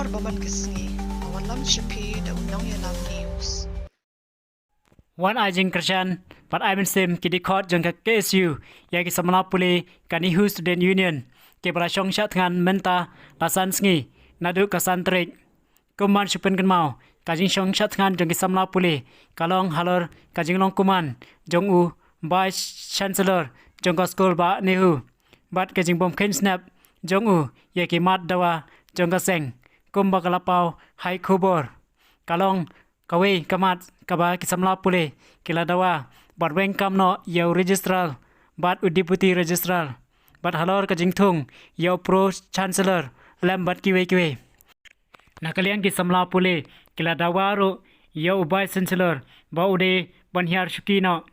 kubor baman kesngi awan lam shipi da undang yalam news. Wan ajing kerjaan, but I mean sim kidi court jong ke KSU, yagi samana puli ka NEHU Student Union, ke berasong syat dengan menta lasan sengi, nadu kasan terik. Kuman syupen kenmau, kajing syong syat dengan jong ke samana puli, kalong halor kajing long kuman, jong u, Vice Chancellor, jong ka school ba NEHU, bat kajing bom ken snap, jong u, yagi mat dawa, jong ka seng, kumba kalapau, hai kubor, kalong, kawe kamat kaba kisamla pule kila dawa bat weng kam no yau registrar bat deputy registrar bat halor ka jingthung yau pro chancellor lem bat kiwe nakalian kisamla pule kila dawa ro yau vice chancellor ba ude banhyar shukino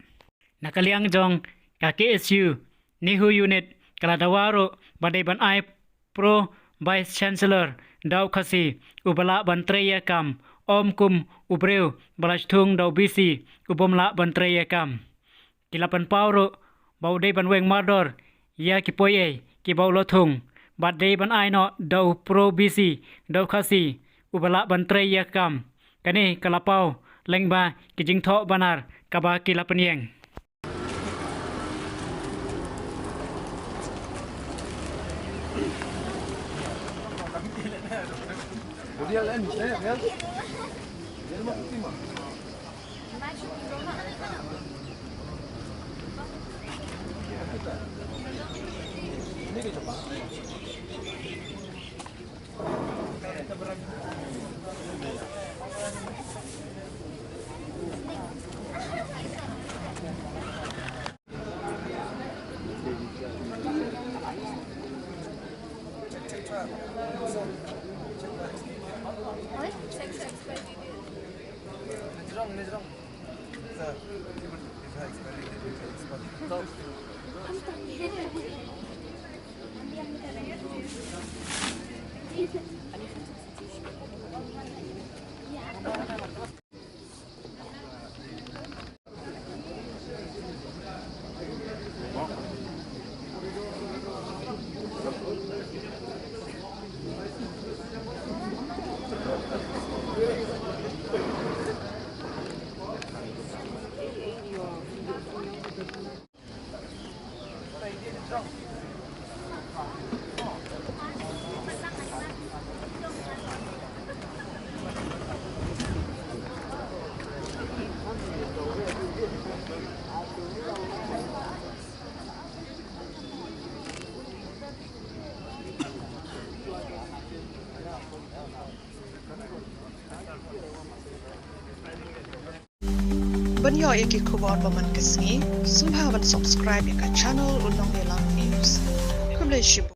nakalian jong ka KSU NEHU unit kila dawa ro badai ban ai pro vice chancellor daw Khasi ubala ban treya kam om kum ubreu balas thung daw bisi ubom la ban treya kam kilapan pauro bau dei ban weng mardor ya ki poye ki bau lo thung bat dei ban ai no daw pro bisi daw Khasi ubala ban treya kam kani kalapau lengba ki jingtho banar kaba kilapan yeng. Banyo iki kubor baman kesngi sumhawan subscribe ya ka channel undang yalam news. Kumle shibu.